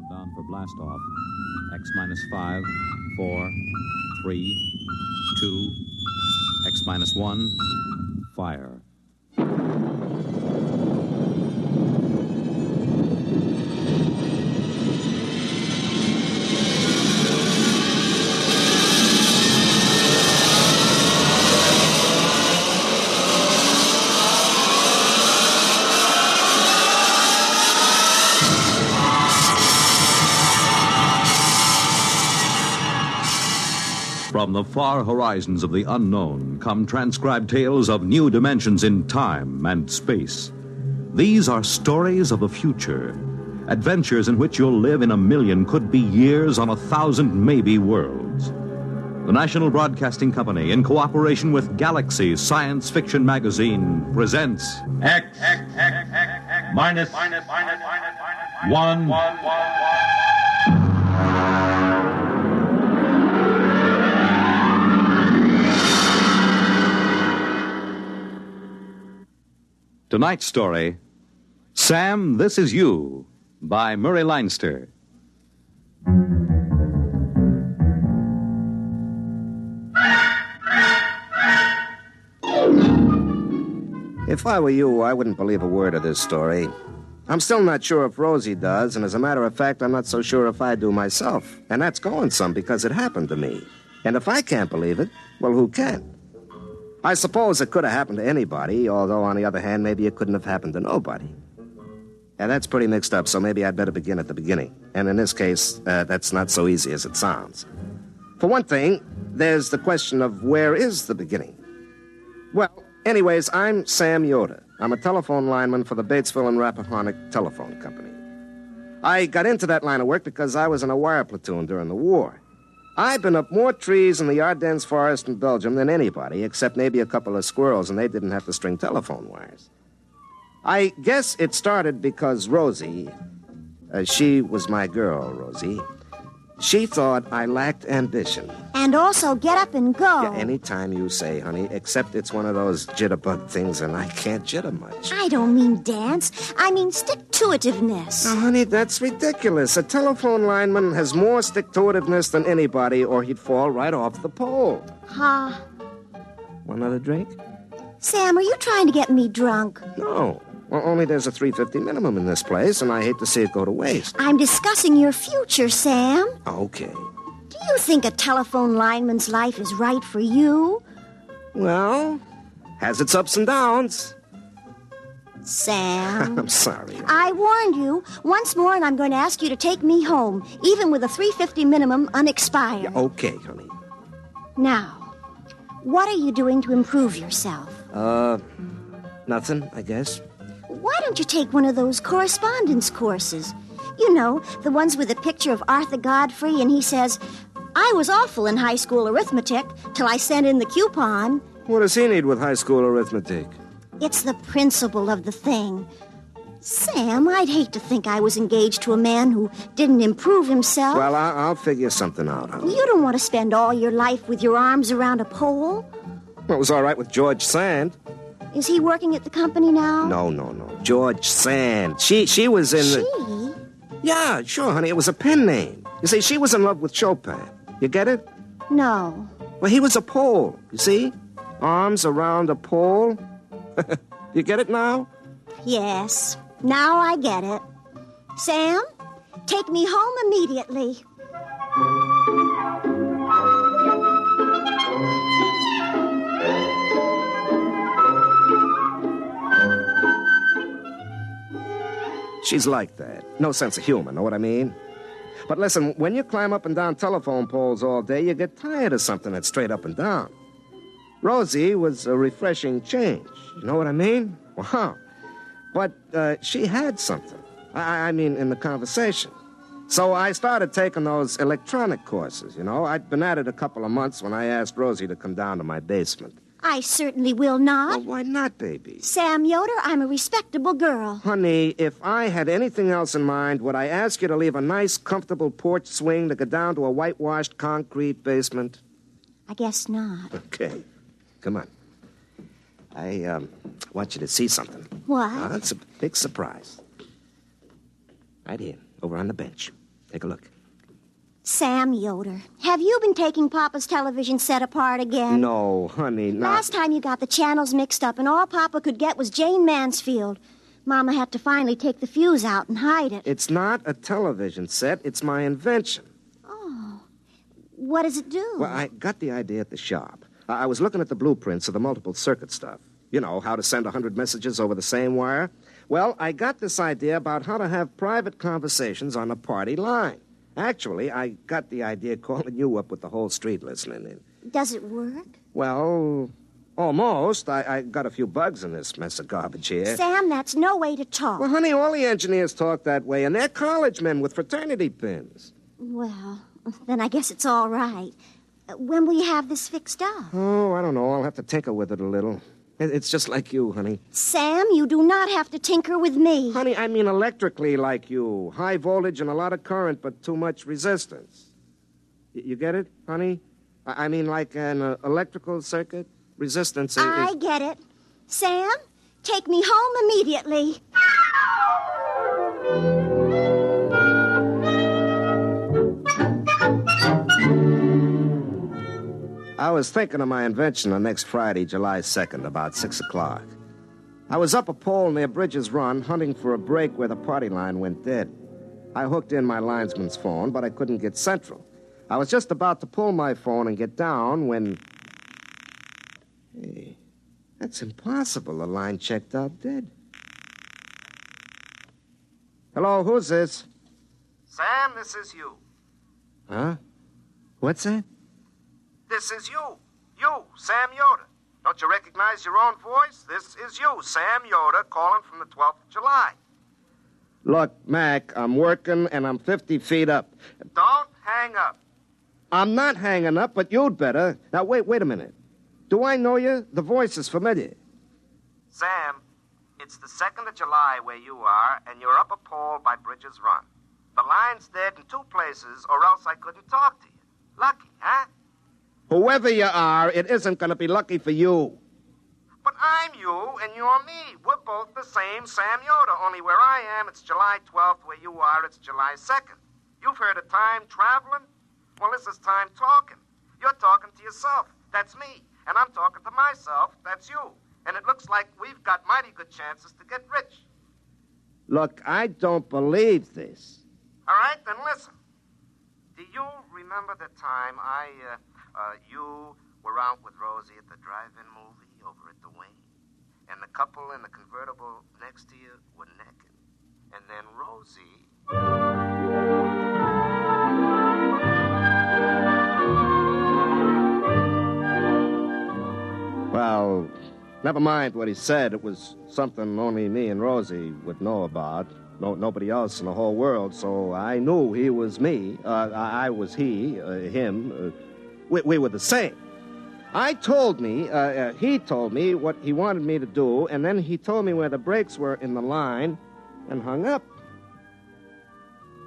Countdown for blast off. X minus 5, 4, 3, 2, X minus 1, fire. From the far horizons of the unknown come transcribed tales of new dimensions in time and space. These are stories of the future, adventures in which you'll live in a million, could be years, on 1,000 maybe worlds. The National Broadcasting Company, in cooperation with Galaxy Science Fiction Magazine, presents X minus 1. Tonight's story, Sam, This Is You, by Murray Leinster. If I were you, I wouldn't believe a word of this story. I'm still not sure if Rosie does, and as a matter of fact, I'm not so sure if I do myself. And that's going some because it happened to me. And if I can't believe it, well, who can? I suppose it could have happened to anybody, although, on the other hand, maybe it couldn't have happened to nobody. And that's pretty mixed up, so maybe I'd better begin at the beginning. And in this case, that's not so easy as it sounds. For one thing, there's the question of where is the beginning? Well, anyways, I'm Sam Yoder. I'm a telephone lineman for the Batesville and Rappahannock Telephone Company. I got into that line of work because I was in a wire platoon during the war. I've been up more trees in the Ardennes forest in Belgium than anybody, except maybe a couple of squirrels, and they didn't have to string telephone wires. I guess it started because Rosie, she was my girl, Rosie, she thought I lacked ambition. And also get up and go. Yeah, anytime you say, honey, except it's one of those jitterbug things, and I can't jitter much. I don't mean dance. I mean stick-to-itiveness. Now, honey, that's ridiculous. A telephone lineman has more stick-to-itiveness than anybody, or he'd fall right off the pole. Huh? Want another drink? Sam, are you trying to get me drunk? No. Well, only there's a $3.50 minimum in this place, and I hate to see it go to waste. I'm discussing your future, Sam. Okay. Do you think a telephone lineman's life is right for you? Well, has its ups and downs. Sam. I'm sorry. I warned you once more, and I'm going to ask you to take me home, even with a $3.50 minimum unexpired. Yeah, okay, honey. Now, what are you doing to improve yourself? Nothing, I guess. Why don't you take one of those correspondence courses? You know, the ones with a picture of Arthur Godfrey, and he says, I was awful in high school arithmetic till I sent in the coupon. What does he need with high school arithmetic? It's the principle of the thing. Sam, I'd hate to think I was engaged to a man who didn't improve himself. Well, I'll figure something out, honey. You don't want to spend all your life with your arms around a pole. Well, it was all right with George Sand. Is he working at the company now? No. George Sand. She was in She? Yeah, sure, honey. It was a pen name. You see, she was in love with Chopin. You get it? No. Well, he was a pole, you see? Arms around a pole. You get it now? Yes. Now I get it. Sam, take me home immediately. She's like that. No sense of humor, know what I mean? But listen, when you climb up and down telephone poles all day, you get tired of something that's straight up and down. Rosie was a refreshing change. You know what I mean? Wow. But she had something. I mean, in the conversation. So I started taking those electronic courses, you know. I'd been at it a couple of months when I asked Rosie to come down to my basement. I certainly will not. Well, why not, baby? Sam Yoder, I'm a respectable girl. Honey, if I had anything else in mind, would I ask you to leave a nice, comfortable porch swing to go down to a whitewashed concrete basement? I guess not. Okay. Come on. I want you to see something. What? It's a big surprise. Right here, over on the bench. Take a look. Sam Yoder, have you been taking Papa's television set apart again? No, honey, not... Last time you got the channels mixed up and all Papa could get was Jane Mansfield. Mama had to finally take the fuse out and hide it. It's not a television set. It's my invention. Oh. What does it do? Well, I got the idea at the shop. I was looking at the blueprints of the multiple circuit stuff. You know, how to send 100 messages over the same wire. Well, I got this idea about how to have private conversations on a party line. Actually, I got the idea calling you up with the whole street listening in. Does it work? Well, almost. I got a few bugs in this mess of garbage here. Sam, that's no way to talk. Well, honey, all the engineers talk that way, and they're college men with fraternity pins. Well, then I guess it's all right. When will you have this fixed up? Oh, I don't know. I'll have to tinker with it a little. It's just like you, honey. Sam, you do not have to tinker with me. Honey, I mean electrically like you. High voltage and a lot of current, but too much resistance. You get it, honey? I mean like an electrical circuit? Resistance is... I get it. Sam, take me home immediately. I was thinking of my invention on next Friday, July 2nd, about 6 o'clock. I was up a pole near Bridges Run, hunting for a break where the party line went dead. I hooked in my linesman's phone, but I couldn't get central. I was just about to pull my phone and get down when... Hey, that's impossible. The line checked out dead. Hello, who's this? Sam, this is you. Huh? What's that? This is you. You, Sam Yoder. Don't you recognize your own voice? This is you, Sam Yoder, calling from the 12th of July. Look, Mac, I'm working and I'm 50 feet up. Don't hang up. I'm not hanging up, but you'd better. Now, wait a minute. Do I know you? The voice is familiar. Sam, it's the 2nd of July where you are, and you're up a pole by Bridges Run. The line's dead in 2 places, or else I couldn't talk to you. Lucky, huh? Whoever you are, it isn't going to be lucky for you. But I'm you, and you're me. We're both the same Sam Yoder, only where I am, it's July 12th. Where you are, it's July 2nd. You've heard of time traveling? Well, this is time talking. You're talking to yourself. That's me. And I'm talking to myself. That's you. And it looks like we've got mighty good chances to get rich. Look, I don't believe this. All right, then listen. Do you remember the time you were out with Rosie at the drive-in movie over at the Wing? And the couple in the convertible next to you were naked. And then Rosie... Well, never mind what he said. It was something only me and Rosie would know about. Nobody else in the whole world, so I knew he was me. I was he, him. We were the same. He told me what he wanted me to do, and then he told me where the brakes were in the line and hung up.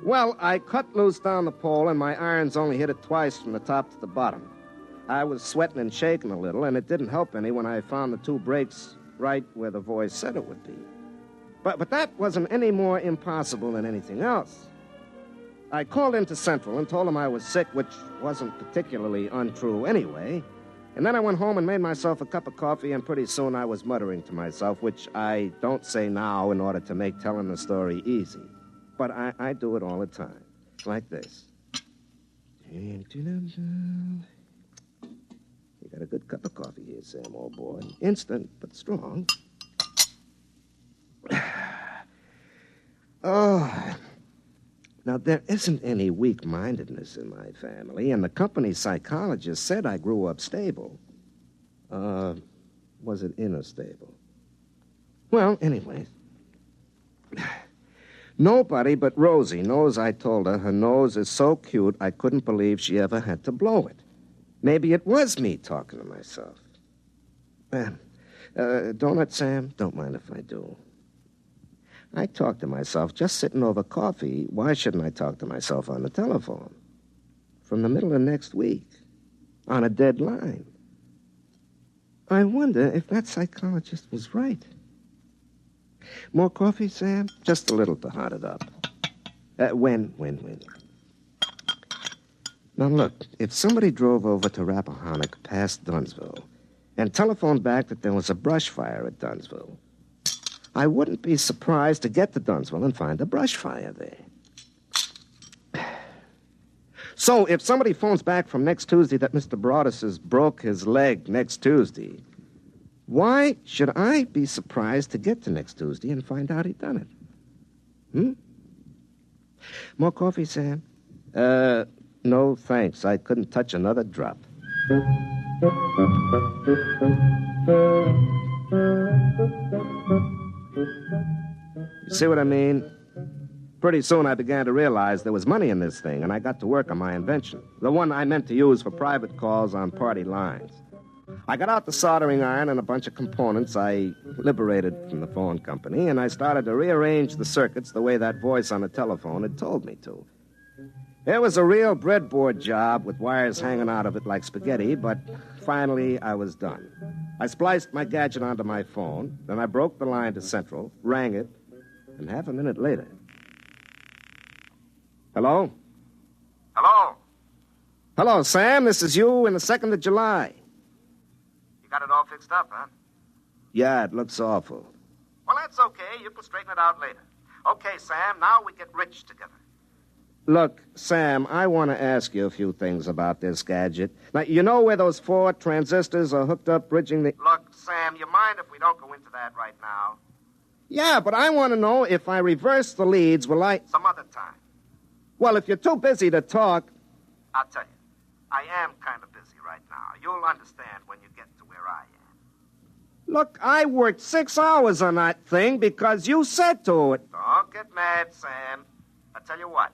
Well, I cut loose down the pole, and my irons only hit it twice from the top to the bottom. I was sweating and shaking a little, and it didn't help any when I found the 2 brakes right where the voice said it would be. But that wasn't any more impossible than anything else. I called into Central and told them I was sick, which wasn't particularly untrue anyway. And then I went home and made myself a cup of coffee, and pretty soon I was muttering to myself, which I don't say now in order to make telling the story easy. But I do it all the time, like this. You got a good cup of coffee here, Sam, old boy. Instant, but strong. Oh, now there isn't any weak-mindedness in my family, and the company psychologist said I grew up stable. Was it inner stable? Well, anyway, nobody but Rosie knows I told her nose is so cute I couldn't believe she ever had to blow it. Maybe it was me talking to myself. Donut, Sam? Don't mind if I do. I talk to myself just sitting over coffee. Why shouldn't I talk to myself on the telephone? From the middle of next week, on a dead line. I wonder if that psychologist was right. More coffee, Sam? Just a little to hot it up. When? Now, look, if somebody drove over to Rappahannock past Dunsville and telephoned back that there was a brush fire at Dunsville, I wouldn't be surprised to get to Dunsville and find a brush fire there. So, if somebody phones back from next Tuesday that Mr. Broadus has broke his leg next Tuesday, why should I be surprised to get to next Tuesday and find out he'd done it? More coffee, Sam? No, thanks. I couldn't touch another drop. You see what I mean? Pretty soon I began to realize there was money in this thing, and I got to work on my invention, the one I meant to use for private calls on party lines. I got out the soldering iron and a bunch of components I liberated from the phone company, and I started to rearrange the circuits the way that voice on the telephone had told me to. It was a real breadboard job with wires hanging out of it like spaghetti, but finally I was done. I spliced my gadget onto my phone, then I broke the line to Central, rang it, and half a minute later... Hello? Hello? Hello, Sam. This is you in the 2nd of July. You got it all fixed up, huh? Yeah, it looks awful. Well, that's okay. You can straighten it out later. Okay, Sam, now we get rich together. Look, Sam, I want to ask you a few things about this gadget. Now, you know where those 4 transistors are hooked up bridging the... Look, Sam, you mind if we don't go into that right now? Yeah, but I want to know if I reverse the leads, will I... Some other time. Well, if you're too busy to talk... I'll tell you, I am kind of busy right now. You'll understand when you get to where I am. Look, I worked 6 hours on that thing because you said to it. Don't get mad, Sam. I'll tell you what.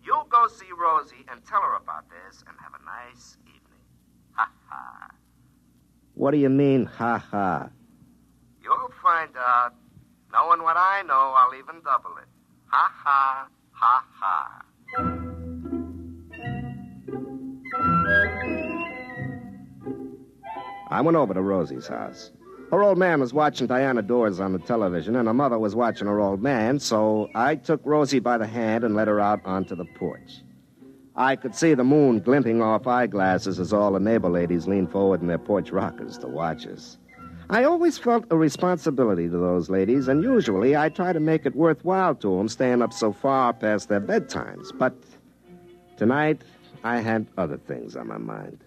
You go see Rosie and tell her about this and have a nice evening. Ha-ha. What do you mean, ha-ha? You'll find out. Knowing what I know, I'll even double it. Ha-ha, ha-ha. I went over to Rosie's house. Her old man was watching Diana Dors on the television, and her mother was watching her old man, so I took Rosie by the hand and led her out onto the porch. I could see the moon glinting off eyeglasses as all the neighbor ladies leaned forward in their porch rockers to watch us. I always felt a responsibility to those ladies, and usually I try to make it worthwhile to them staying up so far past their bedtimes. But tonight, I had other things on my mind.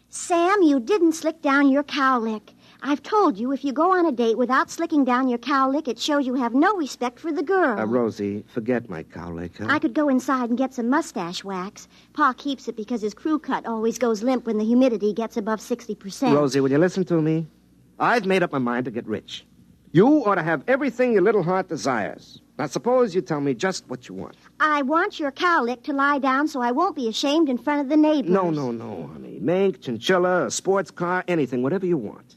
Sam, you didn't slick down your cowlick. I've told you, if you go on a date without slicking down your cowlick, it shows you have no respect for the girl. Rosie, forget my cowlick, huh? I could go inside and get some mustache wax. Pa keeps it because his crew cut always goes limp when the humidity gets above 60%. Rosie, will you listen to me? I've made up my mind to get rich. You ought to have everything your little heart desires. Now, suppose you tell me just what you want. I want your cowlick to lie down so I won't be ashamed in front of the neighbors. No, honey. Mink, chinchilla, a sports car, anything, whatever you want.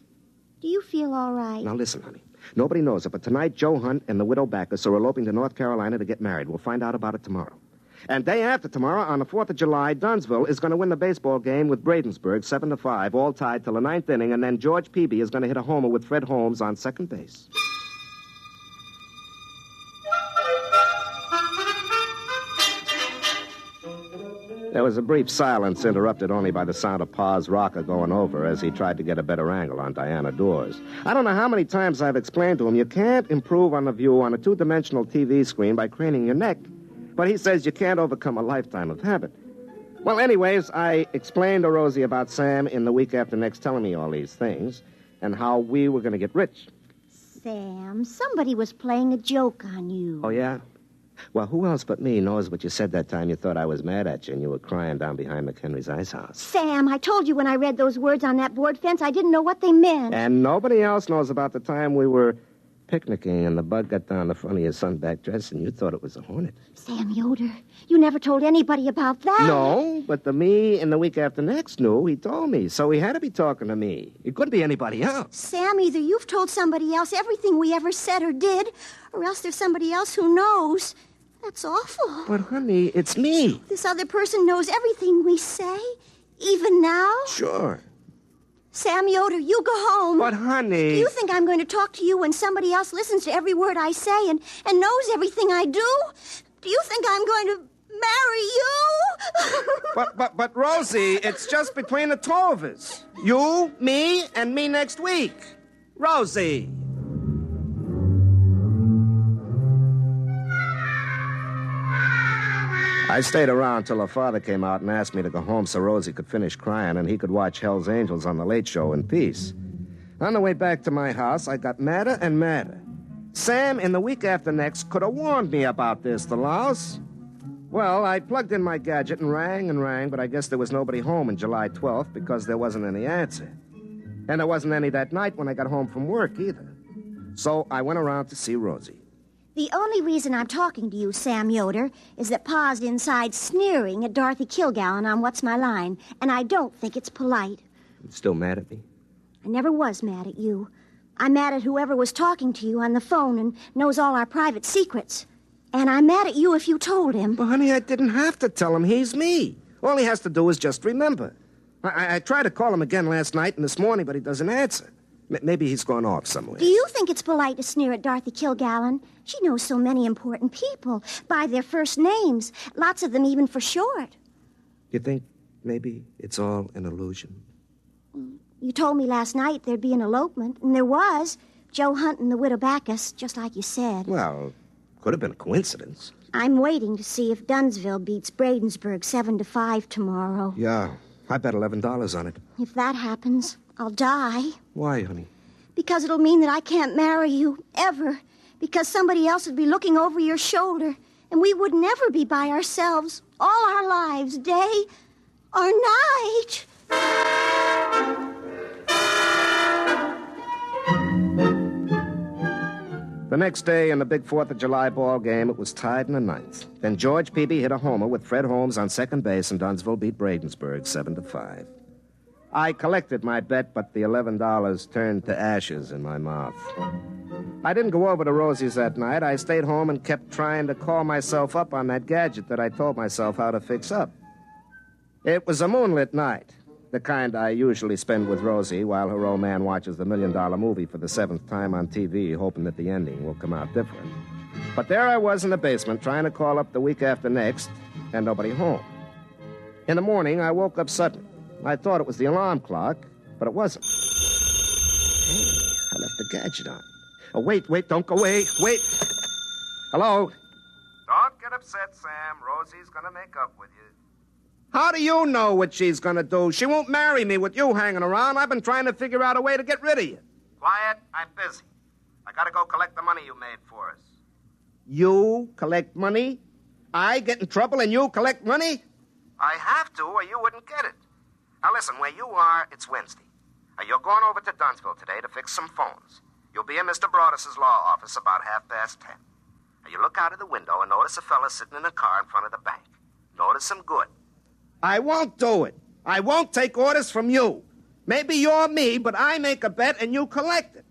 Do you feel all right? Now, listen, honey. Nobody knows it, but tonight Joe Hunt and the widow Backus are eloping to North Carolina to get married. We'll find out about it tomorrow. And day after tomorrow, on the 4th of July, Dunsville is going to win the baseball game with Bradensburg, 7-5, all tied till the 9th inning, and then George Peavy is going to hit a homer with Fred Holmes on second base. There was a brief silence, interrupted only by the sound of Pa's rocker going over as he tried to get a better angle on Diana Dors. I don't know how many times I've explained to him you can't improve on the view on a two-dimensional TV screen by craning your neck. But he says you can't overcome a lifetime of habit. Well, anyways, I explained to Rosie about Sam in the week after next telling me all these things and how we were going to get rich. Sam, somebody was playing a joke on you. Oh, yeah? Well, who else but me knows what you said that time you thought I was mad at you and you were crying down behind McHenry's ice house? Sam, I told you when I read those words on that board fence, I didn't know what they meant. And nobody else knows about the time we were picnicking and the bug got down the front of your sunback dress and you thought it was a hornet. Sam Yoder, you never told anybody about that. No, but the me in the week after next knew. He told me, so he had to be talking to me. It couldn't be anybody else. Sam, either you've told somebody else everything we ever said or did, or else there's somebody else who knows. That's awful. But, honey, it's me. This other person knows everything we say, even now? Sure. Sam Yoder, you go home. But, honey... Do you think I'm going to talk to you when somebody else listens to every word I say and knows everything I do? Do you think I'm going to marry you? But, Rosie, it's just between the two of us. You, me, and me next week. Rosie. I stayed around till her father came out and asked me to go home so Rosie could finish crying and he could watch Hell's Angels on the Late Show in peace. On the way back to my house, I got madder and madder. Sam, in the week after next, could have warned me about this, the louse. Well, I plugged in my gadget and rang, but I guess there was nobody home on July 12th because there wasn't any answer. And there wasn't any that night when I got home from work either. So I went around to see Rosie. The only reason I'm talking to you, Sam Yoder, is that Pa's inside sneering at Dorothy Kilgallen on What's My Line, and I don't think it's polite. You still mad at me? I never was mad at you. I'm mad at whoever was talking to you on the phone and knows all our private secrets. And I'm mad at you if you told him. Well, honey, I didn't have to tell him. He's me. All he has to do is just remember. I tried to call him again last night and this morning, but he doesn't answer. Maybe he's gone off somewhere. Do you think it's polite to sneer at Dorothy Kilgallen? She knows so many important people by their first names, lots of them even for short. You think maybe it's all an illusion? You told me last night there'd be an elopement, and there was. Joe Hunt and the widow Backus, just like you said. Well, could have been a coincidence. I'm waiting to see if Dunsville beats Bradensburg 7-5 tomorrow. Yeah, I bet $11 on it. If that happens, I'll die. Why, honey? Because it'll mean that I can't marry you, ever. Because somebody else would be looking over your shoulder, and we would never be by ourselves all our lives, day or night. The next day in the big 4th of July ball game, it was tied in the ninth. Then George Peavy hit a homer with Fred Holmes on second base, and Dunsville beat Bradensburg 7-5. I collected my bet, but the $11 turned to ashes in my mouth. I didn't go over to Rosie's that night. I stayed home and kept trying to call myself up on that gadget that I told myself how to fix up. It was a moonlit night, the kind I usually spend with Rosie while her old man watches the $1 Million movie for the 7th time on TV, hoping that the ending will come out different. But there I was in the basement trying to call up the week after next, and nobody home. In the morning, I woke up suddenly. I thought it was the alarm clock, but it wasn't. Hey, I left the gadget on. Oh, wait, don't go away. Wait. Hello? Don't get upset, Sam. Rosie's gonna make up with you. How do you know what she's gonna do? She won't marry me with you hanging around. I've been trying to figure out a way to get rid of you. Quiet, I'm busy. I gotta go collect the money you made for us. You collect money? I get in trouble and you collect money? I have to, or you wouldn't get it. Now listen, where you are, it's Wednesday. You're going over to Dunsville today to fix some phones. You'll be in Mr. Broadus' law office about 10:30. You look out of the window and notice a fella sitting in a car in front of the bank. Notice him good. I won't do it. I won't take orders from you. Maybe you're me, but I make a bet and you collect it.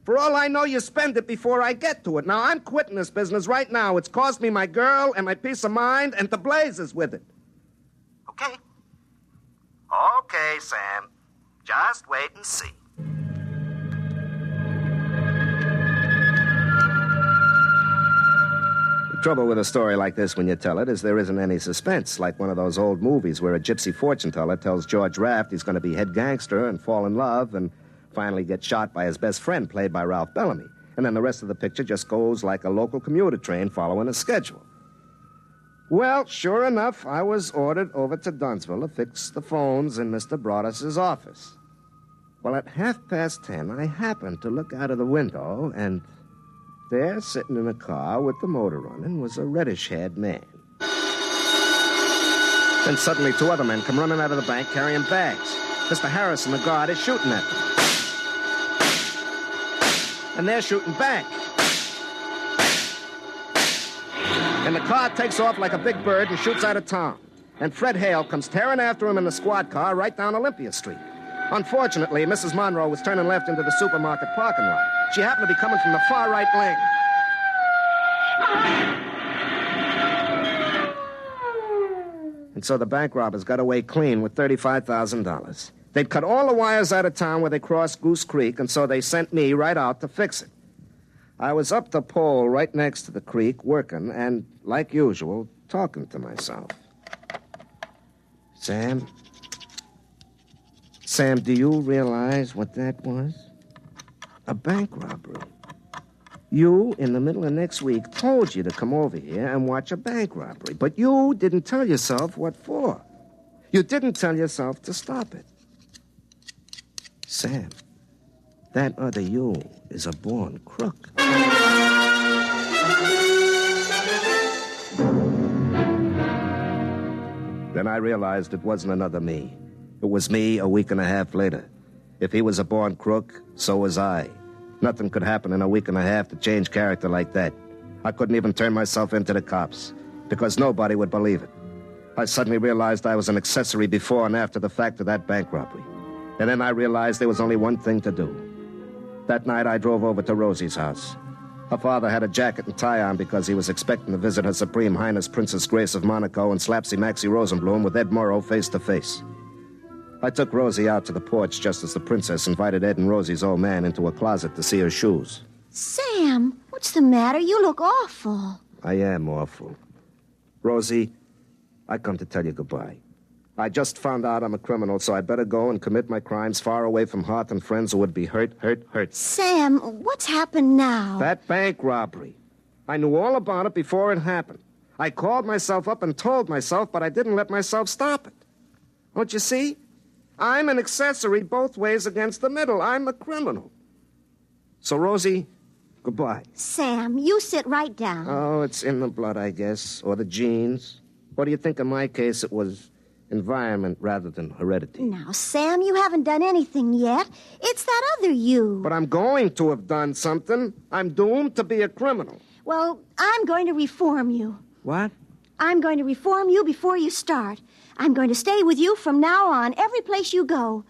For all I know, you spend it before I get to it. Now, I'm quitting this business right now. It's cost me my girl and my peace of mind and the blazes with it. Okay? Okay, Sam. Just wait and see. The trouble with a story like this when you tell it is there isn't any suspense, like one of those old movies where a gypsy fortune teller tells George Raft he's going to be head gangster and fall in love and finally get shot by his best friend, played by Ralph Bellamy. And then the rest of the picture just goes like a local commuter train following a schedule. Well, sure enough, I was ordered over to Dunsville to fix the phones in Mr. Broadus' office. Well, at 10:30, I happened to look out of the window, and there, sitting in a car with the motor running, was a reddish-haired man. Then suddenly 2 other men come running out of the bank carrying bags. Mr. Harrison, the guard, is shooting at them. And they're shooting back. And the car takes off like a big bird and shoots out of town. And Fred Hale comes tearing after him in the squad car right down Olympia Street. Unfortunately, Mrs. Monroe was turning left into the supermarket parking lot. She happened to be coming from the far right lane. And so the bank robbers got away clean with $35,000. They'd cut all the wires out of town where they crossed Goose Creek, and so they sent me right out to fix it. I was up the pole right next to the creek working, and, like usual, talking to myself. Sam, do you realize what that was? A bank robbery. You, in the middle of next week, told you to come over here and watch a bank robbery, but you didn't tell yourself what for. You didn't tell yourself to stop it. Sam, that other you is a born crook. Then I realized it wasn't another me. It was me a week and a half later. If he was a born crook, so was I. Nothing could happen in a week and a half to change character like that. I couldn't even turn myself into the cops, because nobody would believe it. I suddenly realized I was an accessory before and after the fact of that bank robbery. And then I realized there was only one thing to do. That night I drove over to Rosie's house. Her father had a jacket and tie on because he was expecting to visit Her Supreme Highness Princess Grace of Monaco and Slapsy Maxie Rosenblum with Ed Morrow face to face. I took Rosie out to the porch just as the princess invited Ed and Rosie's old man into a closet to see her shoes. Sam, what's the matter? You look awful. I am awful. Rosie, I come to tell you goodbye. I just found out I'm a criminal, so I better go and commit my crimes far away from hearth and friends who would be hurt. Sam, what's happened now? That bank robbery. I knew all about it before it happened. I called myself up and told myself, but I didn't let myself stop it. Don't you see? I'm an accessory both ways against the middle. I'm a criminal. So, Rosie, goodbye. Sam, you sit right down. Oh, it's in the blood, I guess, or the genes. What do you think in my case it was environment rather than heredity? Now, Sam, you haven't done anything yet. It's that other you. But I'm going to have done something. I'm doomed to be a criminal. Well, I'm going to reform you. What? I'm going to reform you before you start. I'm going to stay with you from now on, every place you go.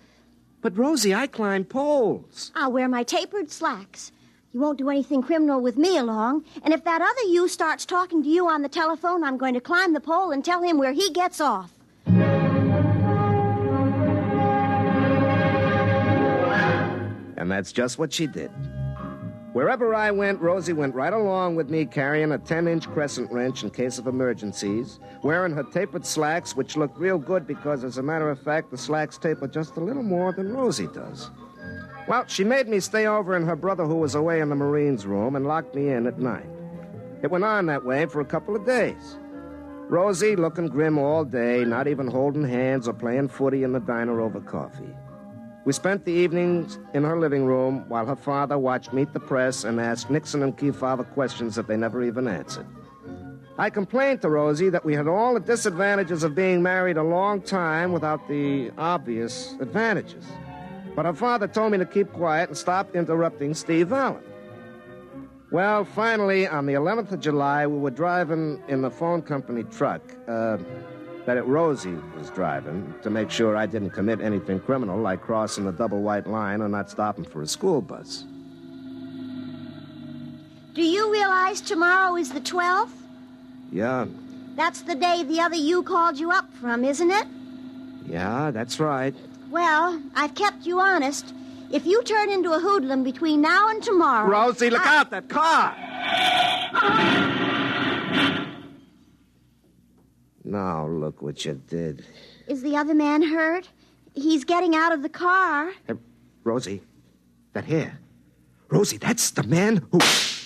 But, Rosie, I climb poles. I'll wear my tapered slacks. You won't do anything criminal with me along. And if that other you starts talking to you on the telephone, I'm going to climb the pole and tell him where he gets off. And that's just what she did. Wherever I went, Rosie went right along with me, carrying a 10-inch crescent wrench in case of emergencies, wearing her tapered slacks, which looked real good because, as a matter of fact, the slacks taper just a little more than Rosie does. Well, she made me stay over in her brother who was away in the Marines' room and locked me in at night. It went on that way for a couple of days. Rosie looking grim all day, not even holding hands or playing footy in the diner over coffee. We spent the evenings in her living room while her father watched Meet the Press and asked Nixon and Kefauver questions that they never even answered. I complained to Rosie that we had all the disadvantages of being married a long time without the obvious advantages. But her father told me to keep quiet and stop interrupting Steve Allen. Well, finally, on the 11th of July, we were driving in the phone company truck, Rosie was driving, to make sure I didn't commit anything criminal like crossing the double white line or not stopping for a school bus. Do you realize tomorrow is the 12th? Yeah. That's the day the other you called you up from, isn't it? Yeah, that's right. Well, I've kept you honest. If you turn into a hoodlum between now and tomorrow... Rosie, look out, that car! Now, look what you did. Is the other man hurt? He's getting out of the car. Rosie, that hair. Rosie, that's the man who...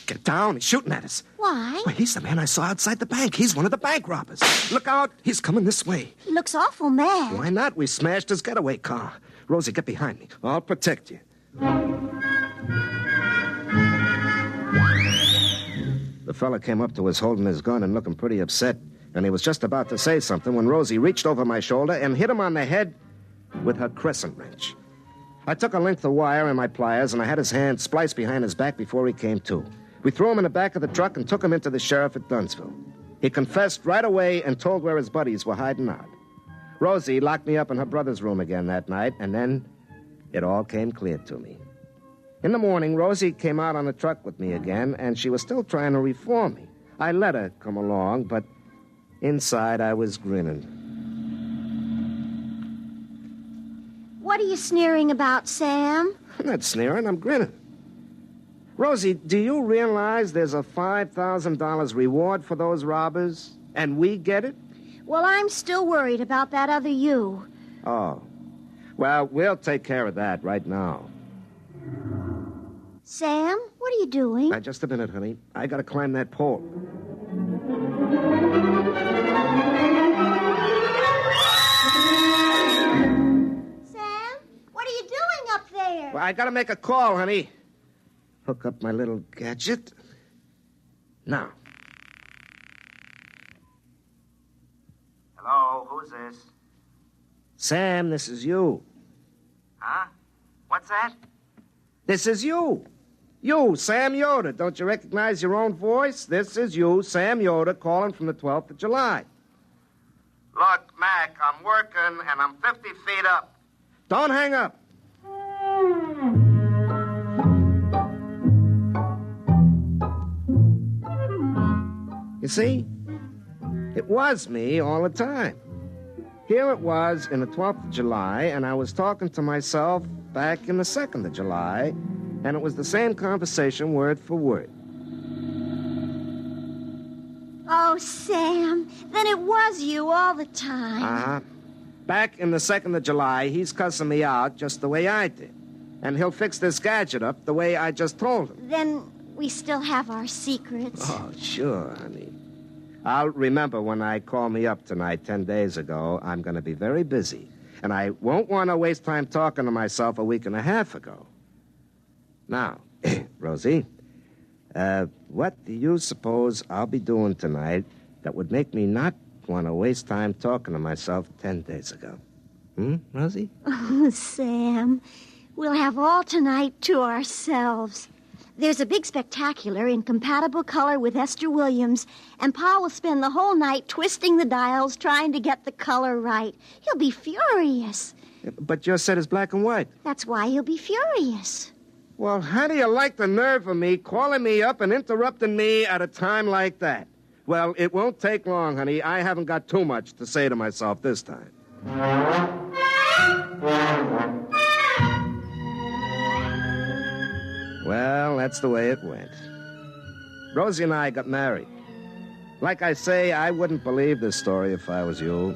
Get down, he's shooting at us. Why? Well, he's the man I saw outside the bank. He's one of the bank robbers. Look out, he's coming this way. He looks awful mad. Why not? We smashed his getaway car. Rosie, get behind me. I'll protect you. The fella came up to us holding his gun and looking pretty upset, and he was just about to say something when Rosie reached over my shoulder and hit him on the head with her crescent wrench. I took a length of wire and my pliers, and I had his hand spliced behind his back before he came to. We threw him in the back of the truck and took him into the sheriff at Dunsville. He confessed right away and told where his buddies were hiding out. Rosie locked me up in her brother's room again that night, and then it all came clear to me. In the morning, Rosie came out on the truck with me again, and she was still trying to reform me. I let her come along, but inside I was grinning. What are you sneering about, Sam? I'm not sneering, I'm grinning. Rosie, do you realize there's a $5,000 reward for those robbers? and we get it? Well, I'm still worried about that other you. Oh. Well, we'll take care of that right now. Sam, what are you doing? Now, just a minute, honey. I gotta climb that pole. Sam, what are you doing up there? Well, I gotta make a call, honey. Hook up my little gadget. Now. Hello, who's this? Sam, this is you. Huh? What's that? This is you. You, Sam Yoder. Don't you recognize your own voice? This is you, Sam Yoder, calling from the 12th of July. Look, Mac, I'm working and I'm 50 feet up. Don't hang up. You see? It was me all the time. Here it was in the 12th of July, and I was talking to myself back in the 2nd of July, and it was the same conversation word for word. Oh, Sam, then it was you all the time. Uh-huh. Back in the 2nd of July, he's cussing me out just the way I did. And he'll fix this gadget up the way I just told him. Then we still have our secrets. Oh, sure, honey. I'll remember when I call me up tonight 10 days ago, I'm going to be very busy. And I won't want to waste time talking to myself a week and a half ago. Now, Rosie, what do you suppose I'll be doing tonight that would make me not want to waste time talking to myself 10 days ago? Rosie? Oh, Sam, we'll have all tonight to ourselves. There's a big spectacular in compatible color with Esther Williams, and Pa will spend the whole night twisting the dials trying to get the color right. He'll be furious. But your set is black and white. That's why he'll be furious. Well, how do you like the nerve of me calling me up and interrupting me at a time like that? Well, it won't take long, honey. I haven't got too much to say to myself this time. Well, that's the way it went. Rosie and I got married. Like I say, I wouldn't believe this story if I was you.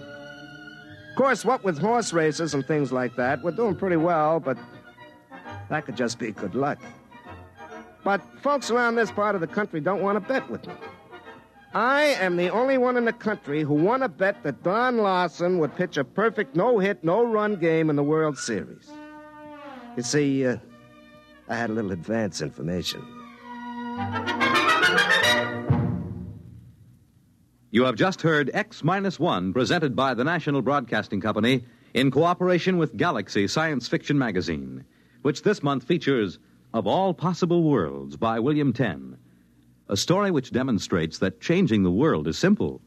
Of course, what with horse races and things like that, we're doing pretty well, but that could just be good luck. But folks around this part of the country don't want to bet with me. I am the only one in the country who won a bet that Don Larson would pitch a perfect no-hit, no-run game in the World Series. You see, I had a little advance information. You have just heard X-1 presented by the National Broadcasting Company in cooperation with Galaxy Science Fiction Magazine, which this month features Of All Possible Worlds by William Tenn, a story which demonstrates that changing the world is simple.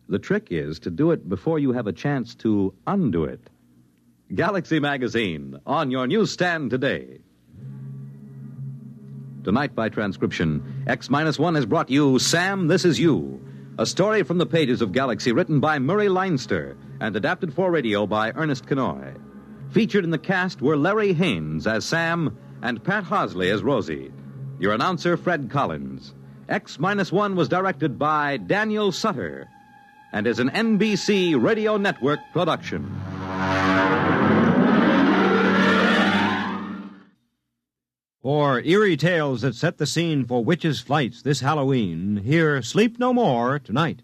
The trick is to do it before you have a chance to undo it. Galaxy Magazine, on your newsstand today. Tonight, by transcription, X-1 has brought you Sam, This Is You, a story from the pages of Galaxy written by Murray Leinster and adapted for radio by Ernest Kenoy. Featured in the cast were Larry Haynes as Sam and Pat Hosley as Rosie. Your announcer, Fred Collins. X-1 was directed by Daniel Sutter and is an NBC Radio Network production. For eerie tales that set the scene for witches' flights this Halloween, hear Sleep No More tonight.